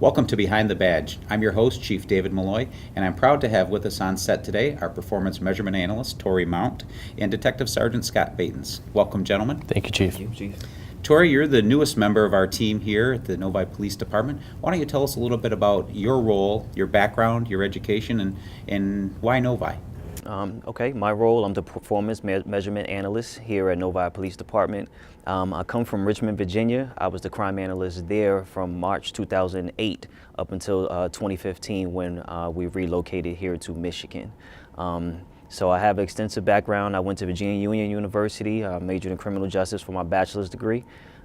Welcome to Behind the Badge. I'm your host, Chief David Malloy, and I'm proud to have with us on set today our performance measurement analyst, Torie and Detective Sergeant Scott Baetens. Welcome, gentlemen. Thank you, Chief. Thank you, Chief. Torie, you're the newest member of our team here at the Novi Police Department. Why don't you tell us a little bit about your role, your background, your education, and why Novi? Okay, my role, I'm the performance measurement analyst here at Novi Police Department. I come from Richmond, Virginia. I was the crime analyst there from March 2008 up until 2015 when we relocated here to Michigan. So I have an extensive background. I went to Virginia Union University, majored in criminal justice for my bachelor's degree.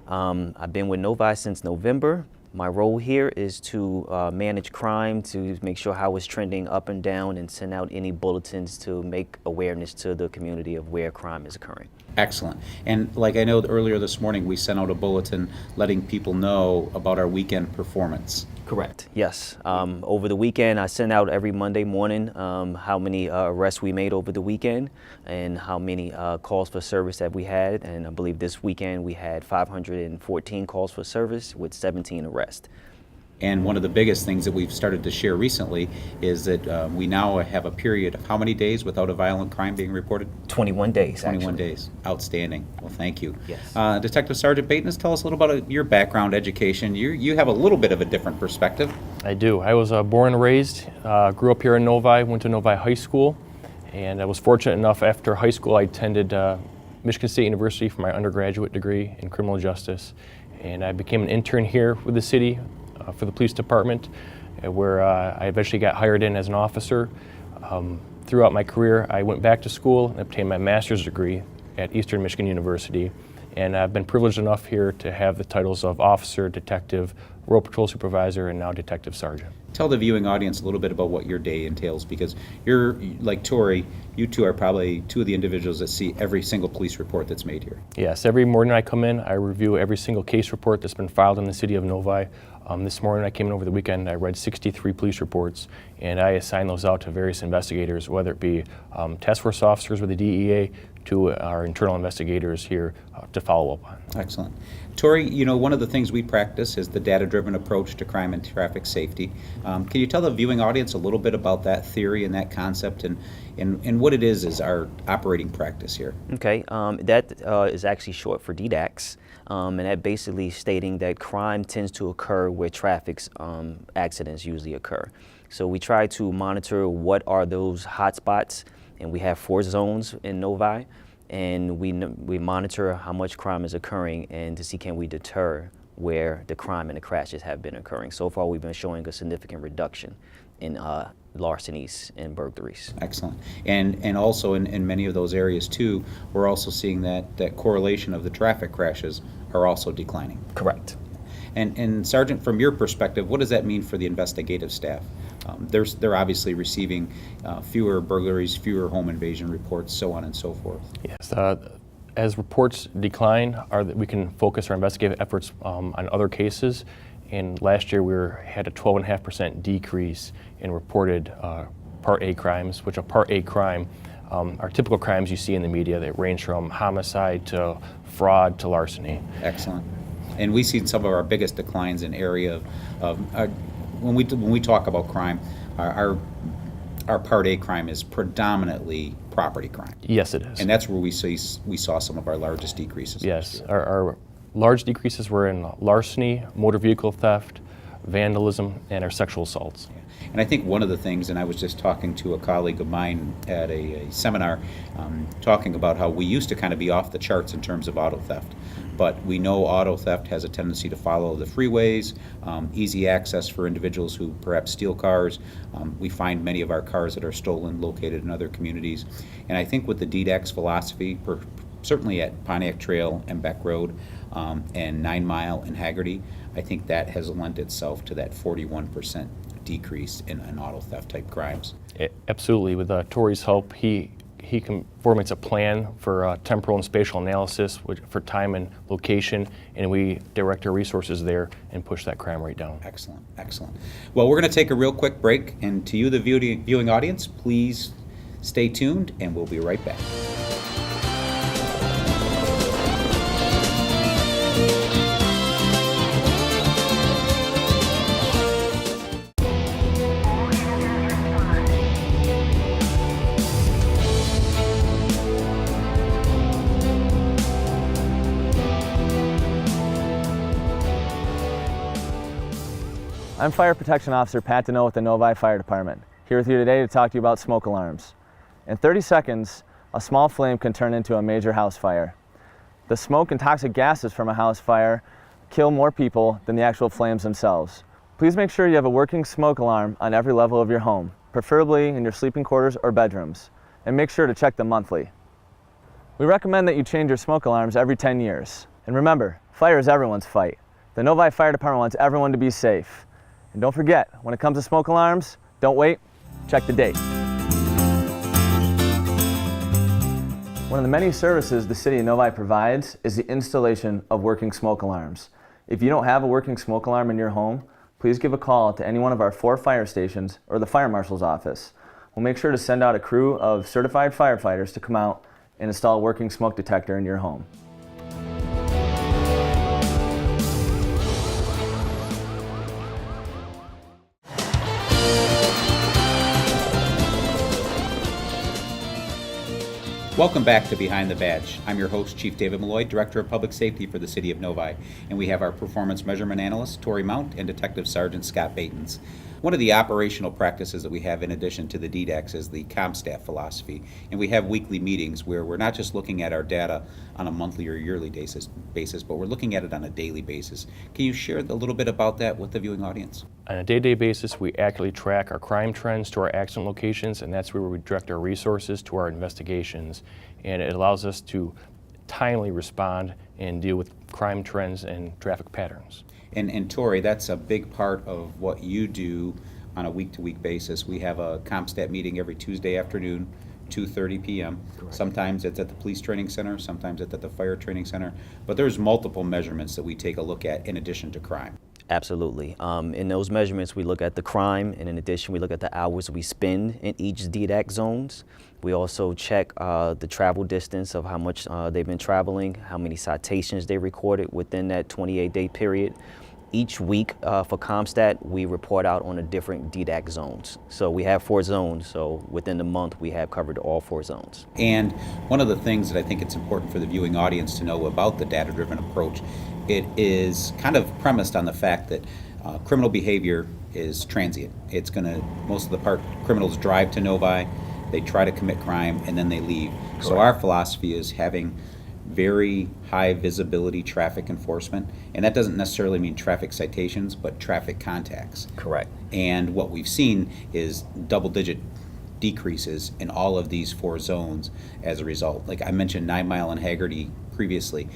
I've been with Novi since November. My role here is to manage crime, to make sure how it's trending up and down and send out any bulletins to make awareness to the community of where crime is occurring. Excellent. And like I know earlier this morning, we sent out a bulletin letting people know about our weekend performance. Correct. Yes. Over the weekend, I send out every Monday morning how many arrests we made over the weekend and how many calls for service that we had. And I believe this weekend we had 514 calls for service with 17 arrests. And one of the biggest things that we've started to share recently is that we now have a period of how many days without a violent crime being reported? 21 days, 21 actually. days. Outstanding. Well, thank you. Yes. Detective Sergeant Baetens, tell us a little about your background, education. You have a little bit of a different perspective. I do. I was born and raised, grew up here in Novi, went to Novi High School, and I was fortunate enough after high school I attended Michigan State University for my undergraduate degree in criminal justice. And I became an intern here with the city for the police department, where I eventually got hired in as an officer. Throughout my career, I went back to school and obtained my master's degree at Eastern Michigan University, and I've been privileged enough here to have the titles of officer, detective, road patrol supervisor, and now detective sergeant. Tell the viewing audience a little bit about what your day entails, because you're, like Torie, you two are probably two of the individuals that see every single police report that's made here. Yes, every morning I come in, I review every single case report that's been filed in the city of Novi. This morning I came in over the weekend, I read 63 police reports, and I assign those out to various investigators, whether it be task force officers with the DEA to our internal investigators here to follow up on. Excellent. Torie, you know, one of the things we practice is the data-driven approach to crime and traffic safety. Can you tell the viewing audience a little bit about that theory and that concept and what it is our operating practice here? Okay, that is actually short for DDAX, and that basically stating that crime tends to occur where traffic accidents usually occur. So we try to monitor what are those hot spots, and we have 4 zones in Novi, and we monitor how much crime is occurring and to see can we deter where the crime and the crashes have been occurring. So far we've been showing a significant reduction in larcenies and burglaries. Excellent. And also in many of those areas too, we're also seeing that correlation of the traffic crashes are also declining. Correct. And Sergeant, from your perspective, what does that mean for the investigative staff? They're obviously receiving fewer burglaries, fewer home invasion reports, so on and so forth. Yes, as reports decline, we can focus our investigative efforts on other cases. And last year we had a 12.5% decrease in reported Part A crimes, which a Part A crime are typical crimes you see in the media that range from homicide to fraud to larceny. Excellent. And we see some of our biggest declines in area of when we talk about crime, our Part A crime is predominantly property crime. Yes, it is. And that's where we saw some of our largest decreases. Yes, our large decreases were in larceny, motor vehicle theft, vandalism, and our sexual assaults. And I think one of the things, and I was just talking to a colleague of mine at a seminar, talking about how we used to kind of be off the charts in terms of auto theft. But we know auto theft has a tendency to follow the freeways, easy access for individuals who perhaps steal cars. We find many of our cars that are stolen located in other communities. And I think with the DDAX philosophy, certainly at Pontiac Trail and Beck Road and 9 Mile and Haggerty, I think that has lent itself to that 41% decrease in auto theft type crimes. Absolutely. With Torie's help, he formulates a plan for temporal and spatial analysis for time and location, and we direct our resources there and push that crime rate down. Excellent, excellent. Well, we're going to take a real quick break, and to you, the viewing audience, please stay tuned, and we'll be right back. I'm Fire Protection Officer Pat Deneau with the Novi Fire Department, here with you today to talk to you about smoke alarms. In 30 seconds, a small flame can turn into a major house fire. The smoke and toxic gases from a house fire kill more people than the actual flames themselves. Please make sure you have a working smoke alarm on every level of your home, preferably in your sleeping quarters or bedrooms, and make sure to check them monthly. We recommend that you change your smoke alarms every 10 years. And remember, fire is everyone's fight. The Novi Fire Department wants everyone to be safe. And don't forget, when it comes to smoke alarms, don't wait, check the date. One of the many services the City of Novi provides is the installation of working smoke alarms. If you don't have a working smoke alarm in your home, please give a call to any one of our 4 fire stations or the Fire Marshal's office. We'll make sure to send out a crew of certified firefighters to come out and install a working smoke detector in your home. Welcome back to Behind the Badge. I'm your host, Chief David Malloy, Director of Public Safety for the City of Novi, and we have our Performance Measurement Analyst, Torie and Detective Sergeant Scott Baetens. One of the operational practices that we have in addition to the DDAX is the CompStat philosophy, and we have weekly meetings where we're not just looking at our data on a monthly or yearly basis, but we're looking at it on a daily basis. Can you share a little bit about that with the viewing audience? On a day-to-day basis, we accurately track our crime trends to our accident locations, and that's where we direct our resources to our investigations. And it allows us to timely respond and deal with crime trends and traffic patterns. And Torie, that's a big part of what you do on a week-to-week basis. We have a CompStat meeting every Tuesday afternoon, 2:30 p.m. Correct. Sometimes it's at the Police Training Center, sometimes it's at the Fire Training Center, but there's multiple measurements that we take a look at in addition to crime. Absolutely. In those measurements, we look at the crime, and in addition, we look at the hours we spend in each DDAC zones. We also check the travel distance of how much they've been traveling, how many citations they recorded within that 28-day period. Each week for CompStat, we report out on the different DDAC zones. So we have 4 zones, so within the month, we have covered all 4 zones. And one of the things that I think it's important for the viewing audience to know about the data-driven approach, it is kind of premised on the fact that criminal behavior is transient. It's going to, most of the part, criminals drive to Novi, they try to commit crime, and then they leave. Correct. So our philosophy is having very high visibility traffic enforcement, and that doesn't necessarily mean traffic citations, but traffic contacts. Correct. And what we've seen is double-digit decreases in all of these 4 zones as a result. Like I mentioned 9 Mile and Haggerty previously,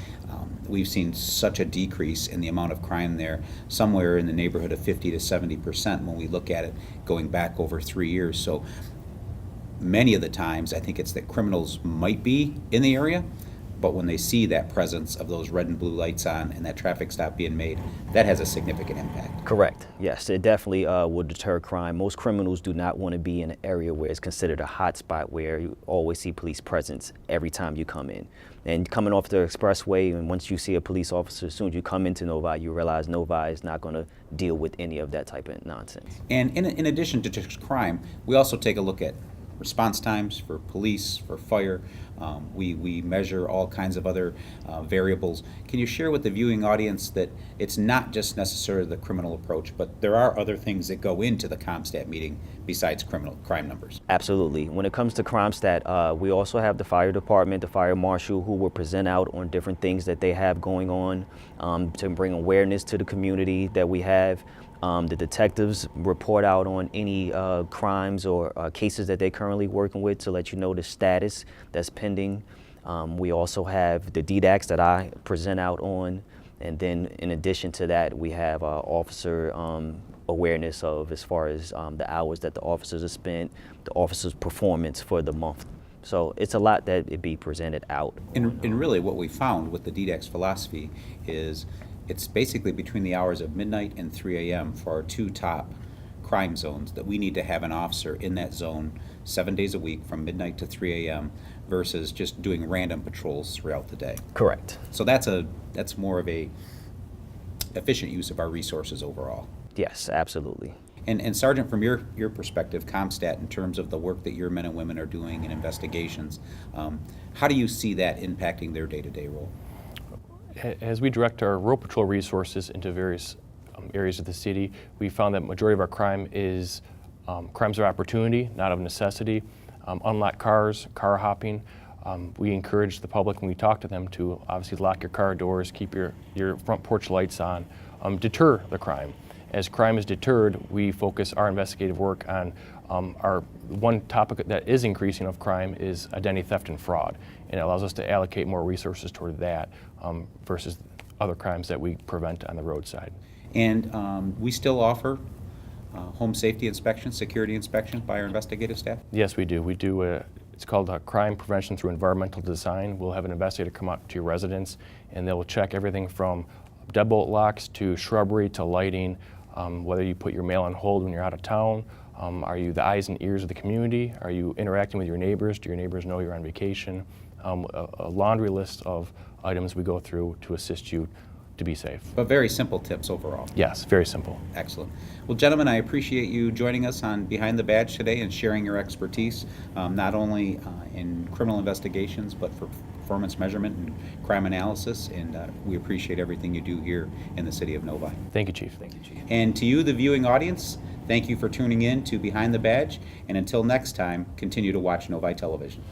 we've seen such a decrease in the amount of crime there, somewhere in the neighborhood of 50 to 70% when we look at it going back over 3 years. So many of the times I think it's that criminals might be in the area, but when they see that presence of those red and blue lights on and that traffic stop being made, that has a significant impact. Correct. Yes, it definitely would deter crime. Most criminals do not want to be in an area where it's considered a hot spot where you always see police presence every time you come in. And coming off the expressway, and once you see a police officer, as soon as you come into Novi, you realize Novi is not going to deal with any of that type of nonsense. And in addition to just crime, we also take a look at response times for police, for fire. We measure all kinds of other variables. Can you share with the viewing audience that it's not just necessarily the criminal approach, but there are other things that go into the CompStat meeting besides crime numbers? Absolutely. When it comes to CrimeStat, we also have the fire department, the fire marshal, who will present out on different things that they have going on to bring awareness to the community that we have. The detectives report out on any crimes or cases that they're currently working with to let you know the status that's pending. We also have the DDAX that I present out on, and then in addition to that, we have officer awareness of as far as the hours that the officers have spent, the officers' performance for the month. So it's a lot that it be presented out. And really what we found with the DDAX philosophy is it's basically between the hours of midnight and 3 a.m. for our 2 top crime zones that we need to have an officer in that zone 7 days a week from midnight to 3 a.m. versus just doing random patrols throughout the day. Correct. So that's more of a efficient use of our resources overall. Yes, absolutely. And Sergeant, from your perspective, CompStat, in terms of the work that your men and women are doing in investigations, how do you see that impacting their day-to-day role? As we direct our road patrol resources into various areas of the city. We found that majority of our crime is crimes of opportunity, not of necessity. Unlocked cars, car hopping. We encourage the public when we talk to them to obviously lock your car doors, keep your front porch lights on, deter the crime. As crime is deterred, we focus our investigative work on our one topic that is increasing of crime is identity theft and fraud, and it allows us to allocate more resources toward that versus other crimes that we prevent on the roadside. And we still offer home safety inspection, security inspection by our investigative staff? Yes, we do. We do. It's called crime prevention through environmental design. We'll have an investigator come out to your residence, and they'll check everything from deadbolt locks to shrubbery to lighting, whether you put your mail on hold when you're out of town. Are you the eyes and ears of the community? Are you interacting with your neighbors? Do your neighbors know you're on vacation? A laundry list of items we go through to assist you to be safe. But very simple tips overall. Yes, very simple. Excellent. Well, gentlemen, I appreciate you joining us on Behind the Badge today and sharing your expertise, not only in criminal investigations, but for performance measurement and crime analysis, and we appreciate everything you do here in the city of Novi. Thank you, Chief. Thank you, Chief. And to you, the viewing audience, thank you for tuning in to Behind the Badge, and until next time, continue to watch Novi Television.